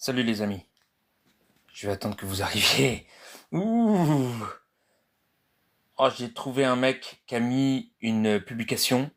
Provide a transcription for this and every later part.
Salut les amis, je vais attendre que vous arriviez. Ouh. Oh, j'ai trouvé un mec qui a mis une publication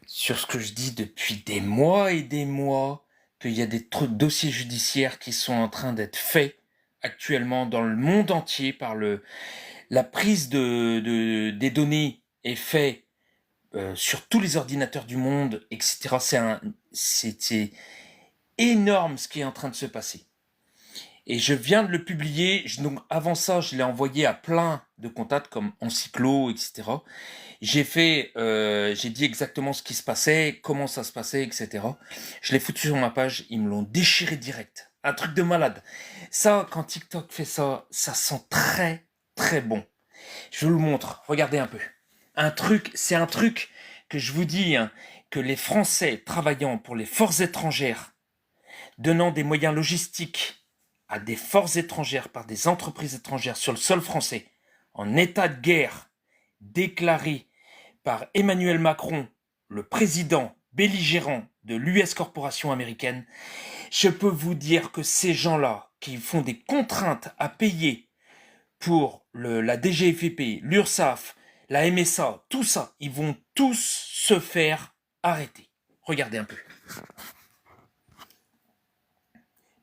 sur ce que je dis depuis des mois et des mois, qu'il y a des dossiers judiciaires qui sont en train d'être faits actuellement dans le monde entier par la prise des données est faite sur tous les ordinateurs du monde, etc. C'est énorme ce qui est en train de se passer. Et je viens de le publier. Donc avant ça, je l'ai envoyé à plein de contacts comme Encyclo, etc. J'ai dit exactement ce qui se passait, comment ça se passait, etc. Je l'ai foutu sur ma page. Ils me l'ont déchiré direct. Un truc de malade. Ça, quand TikTok fait ça, ça sent très, très bon. Je vous le montre. Regardez un peu. C'est un truc que je vous dis, hein, que les Français travaillant pour les forces étrangères, donnant des moyens logistiques à des forces étrangères par des entreprises étrangères sur le sol français, en état de guerre déclaré par Emmanuel Macron, le président belligérant de l'US Corporation américaine, je peux vous dire que ces gens-là qui font des contraintes à payer pour la DGFiP, l'URSSAF, la MSA, tout ça, ils vont tous se faire arrêter. Regardez un peu.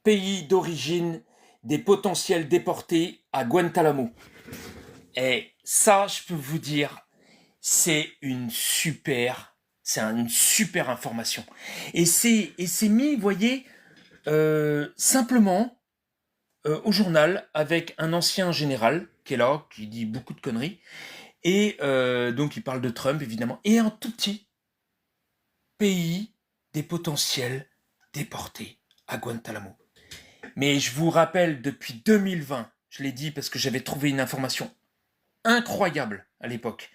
Pays d'origine des potentiels déportés à Guantanamo. Et ça, je peux vous dire, c'est une super information. Et c'est mis, vous voyez, simplement au journal avec un ancien général qui est là, qui dit beaucoup de conneries. Et donc il parle de Trump, évidemment. Et un tout petit pays des potentiels déportés à Guantanamo. Mais je vous rappelle, depuis 2020, je l'ai dit parce que j'avais trouvé une information incroyable à l'époque.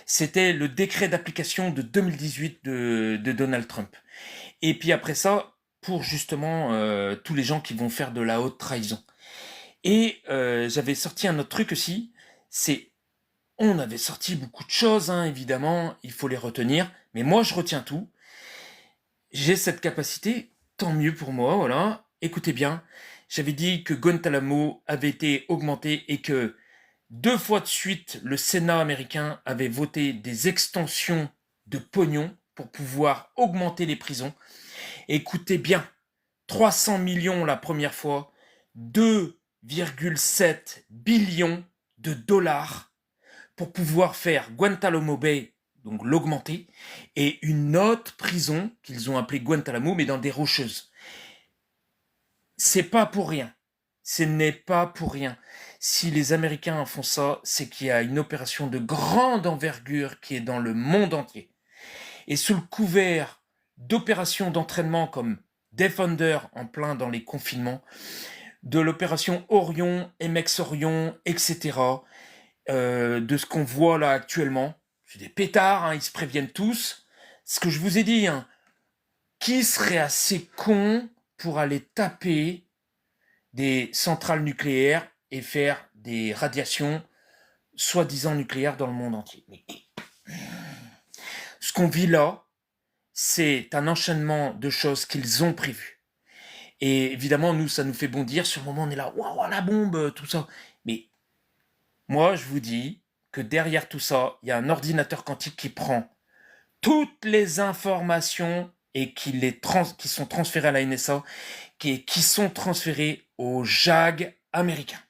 C'était le décret d'application de 2018 de Donald Trump. Et puis après ça, pour justement tous les gens qui vont faire de la haute trahison. Et j'avais sorti un autre truc aussi, on avait sorti beaucoup de choses, hein, évidemment, il faut les retenir, mais moi je retiens tout. J'ai cette capacité, tant mieux pour moi, voilà. Écoutez bien, j'avais dit que Guantanamo avait été augmenté et que 2 fois de suite, le Sénat américain avait voté des extensions de pognon pour pouvoir augmenter les prisons. Écoutez bien, 300 millions la première fois, 2,7 billions de dollars pour pouvoir faire Guantanamo Bay, donc l'augmenter, et une autre prison qu'ils ont appelée Guantanamo, mais dans des rocheuses. C'est pas pour rien. Ce n'est pas pour rien. Si les Américains font ça, c'est qu'il y a une opération de grande envergure qui est dans le monde entier. Et sous le couvert d'opérations d'entraînement comme Defender en plein dans les confinements, de l'opération Orion, MX Orion, etc., de ce qu'on voit là actuellement, c'est des pétards, hein, ils se préviennent tous. Ce que je vous ai dit, hein, qui serait assez con pour aller taper des centrales nucléaires et faire des radiations soi-disant nucléaires dans le monde entier. Mais ce qu'on vit là, c'est un enchaînement de choses qu'ils ont prévues. Et évidemment, nous, ça nous fait bondir. Sur le moment, on est là, waouh, la bombe, tout ça. Mais moi, je vous dis que derrière tout ça, il y a un ordinateur quantique qui prend toutes les informations et qui sont transférées à la NSA, qui sont transférées au JAG américain.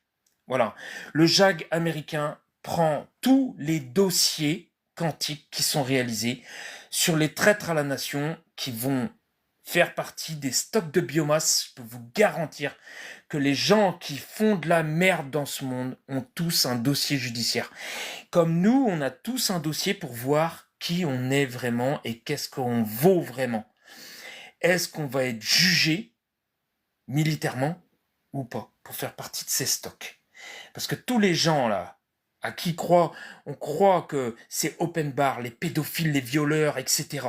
Voilà. Le JAG américain prend tous les dossiers quantiques qui sont réalisés sur les traîtres à la nation qui vont faire partie des stocks de biomasse. Je peux vous garantir que les gens qui font de la merde dans ce monde ont tous un dossier judiciaire. Comme nous, on a tous un dossier pour voir qui on est vraiment et qu'est-ce qu'on vaut vraiment. Est-ce qu'on va être jugé militairement ou pas pour faire partie de ces stocks? Parce que tous les gens là, à qui on croit que c'est open bar, les pédophiles, les violeurs, etc.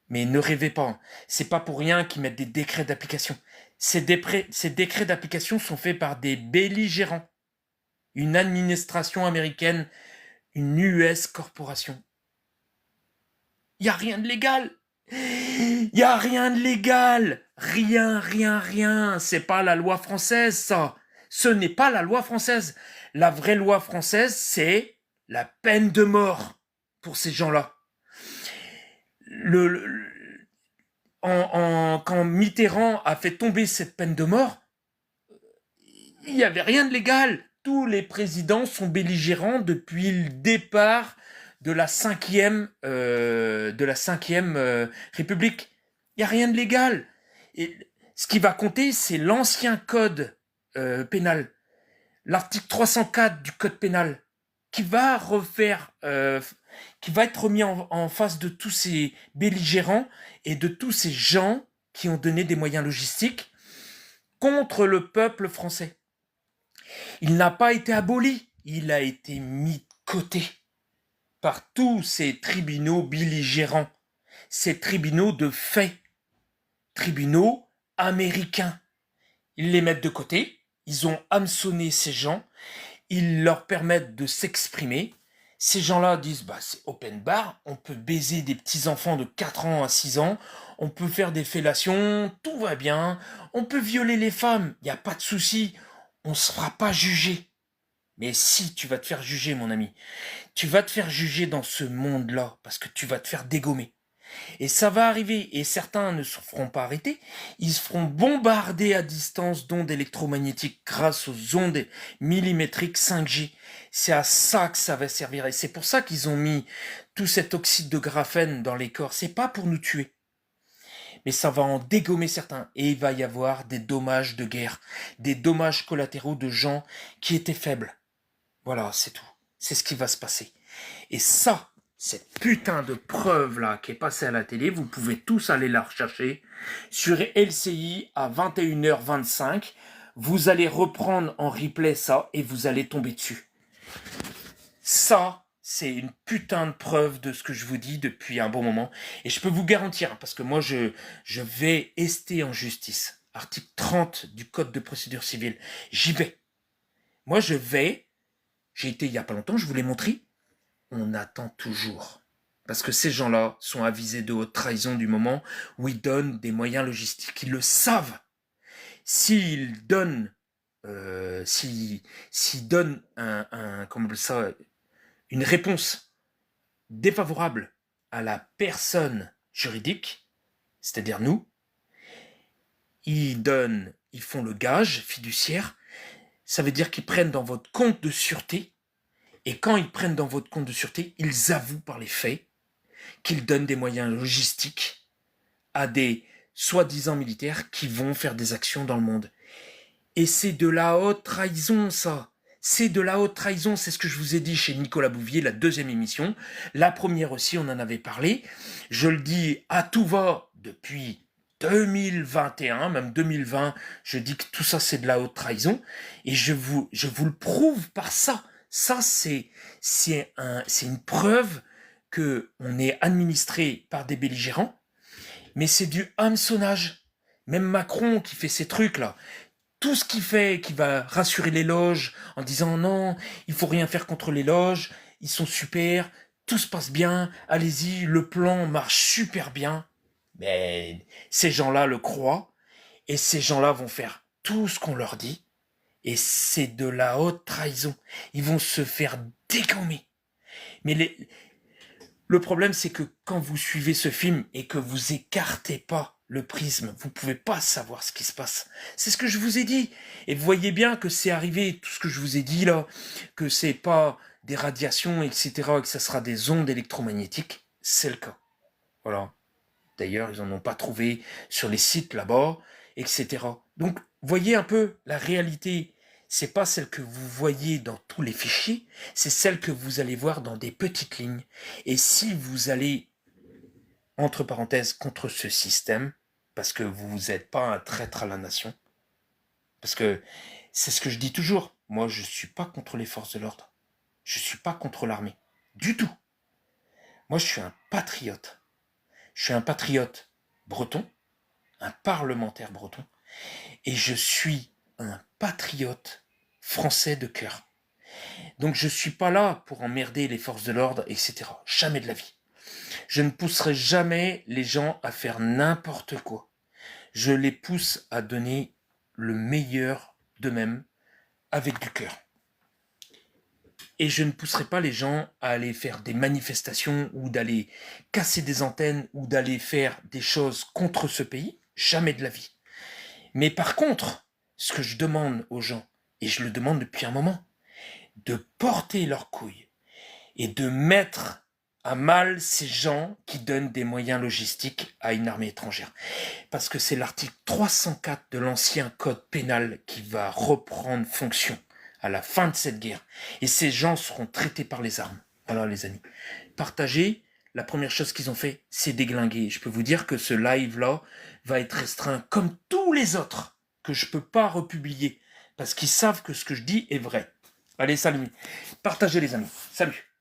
Mais ne rêvez pas, c'est pas pour rien qu'ils mettent des décrets d'application. Ces décrets d'application sont faits par des belligérants. Une administration américaine, une US corporation. Il n'y a rien de légal. Il n'y a rien de légal. Rien, rien, rien. C'est pas la loi française, ça. Ce n'est pas la loi française. La vraie loi française, c'est la peine de mort pour ces gens-là. Quand Mitterrand a fait tomber cette peine de mort, il n'y avait rien de légal. Tous les présidents sont belligérants depuis le départ de la cinquième République. Il n'y a rien de légal. Et ce qui va compter, c'est l'ancien code pénal, l'article 304 du code pénal, qui va qui va être remis en face de tous ces belligérants et de tous ces gens qui ont donné des moyens logistiques contre le peuple français. Il n'a pas été aboli, il a été mis de côté par tous ces tribunaux belligérants, ces tribunaux de fait, tribunaux américains. Ils les mettent de côté, ils ont hameçonné ces gens, ils leur permettent de s'exprimer. Ces gens-là disent, bah, c'est open bar, on peut baiser des petits-enfants de 4 ans à 6 ans, on peut faire des fellations, tout va bien, on peut violer les femmes, il n'y a pas de souci, on ne se fera pas juger. Mais si, tu vas te faire juger, mon ami. Tu vas te faire juger dans ce monde-là, parce que tu vas te faire dégommer. Et ça va arriver, et certains ne se feront pas arrêter, ils se feront bombarder à distance d'ondes électromagnétiques grâce aux ondes millimétriques 5G. C'est à ça que ça va servir, et c'est pour ça qu'ils ont mis tout cet oxyde de graphène dans les corps. C'est pas pour nous tuer, mais ça va en dégommer certains, et il va y avoir des dommages de guerre, des dommages collatéraux de gens qui étaient faibles. Voilà, c'est tout. C'est ce qui va se passer. Et ça, cette putain de preuve-là qui est passée à la télé, vous pouvez tous aller la rechercher sur LCI à 21h25. Vous allez reprendre en replay ça et vous allez tomber dessus. Ça, c'est une putain de preuve de ce que je vous dis depuis un bon moment. Et je peux vous garantir, parce que moi, je vais ester en justice. Article 30 du Code de procédure civile. J'y vais. Moi, j'ai été il y a pas longtemps, je vous l'ai montré. On attend toujours. Parce que ces gens-là sont avisés de haute trahison du moment où ils donnent des moyens logistiques. Ils le savent. S'ils donnent, s'ils donnent une réponse défavorable à la personne juridique, c'est-à-dire nous, ils font le gage fiduciaire. Ça veut dire qu'ils prennent dans votre compte de sûreté. Et quand ils prennent dans votre compte de sûreté, ils avouent par les faits qu'ils donnent des moyens logistiques à des soi-disant militaires qui vont faire des actions dans le monde. Et c'est de la haute trahison, ça. C'est de la haute trahison, c'est ce que je vous ai dit chez Nicolas Bouvier, la deuxième émission. La première aussi, on en avait parlé. Je le dis à tout va depuis 2021, même 2020, je dis que tout ça c'est de la haute trahison. Et je vous le prouve par ça. Ça, c'est une preuve qu'on est administré par des belligérants, mais c'est du hameçonnage. Même Macron qui fait ces trucs-là, tout ce qu'il fait, qui va rassurer les loges en disant non, il faut rien faire contre les loges, ils sont super, tout se passe bien, allez-y, le plan marche super bien. Mais ces gens-là le croient, et ces gens-là vont faire tout ce qu'on leur dit, et c'est de la haute trahison. Ils vont se faire dégommer. Mais le problème, c'est que quand vous suivez ce film et que vous écartez pas le prisme, vous pouvez pas savoir ce qui se passe. C'est ce que je vous ai dit. Et vous voyez bien que c'est arrivé, tout ce que je vous ai dit là, que c'est pas des radiations, etc., et que ça sera des ondes électromagnétiques. C'est le cas. Voilà. D'ailleurs, ils en ont pas trouvé sur les sites là-bas, etc. Donc, voyez un peu la réalité. C'est pas celle que vous voyez dans tous les fichiers, c'est celle que vous allez voir dans des petites lignes. Et si vous allez, entre parenthèses, contre ce système, parce que vous n'êtes pas un traître à la nation, parce que c'est ce que je dis toujours, moi je suis pas contre les forces de l'ordre, je suis pas contre l'armée, du tout. Moi je suis un patriote. Je suis un patriote breton, un parlementaire breton, et je suis un patriote français de cœur. Donc je suis pas là pour emmerder les forces de l'ordre, etc. Jamais de la vie. Je ne pousserai jamais les gens à faire n'importe quoi. Je les pousse à donner le meilleur d'eux-mêmes avec du cœur. Et je ne pousserai pas les gens à aller faire des manifestations ou d'aller casser des antennes ou d'aller faire des choses contre ce pays. Jamais de la vie. Mais par contre, ce que je demande aux gens, et je le demande depuis un moment, de porter leurs couilles et de mettre à mal ces gens qui donnent des moyens logistiques à une armée étrangère. Parce que c'est l'article 304 de l'ancien code pénal qui va reprendre fonction à la fin de cette guerre. Et ces gens seront traités par les armes. Voilà les amis. Partagez. La première chose qu'ils ont fait, c'est déglinguer. Je peux vous dire que ce live-là va être restreint comme tous les autres que je ne peux pas republier. Parce qu'ils savent que ce que je dis est vrai. Allez, salut. Partagez les amis. Salut.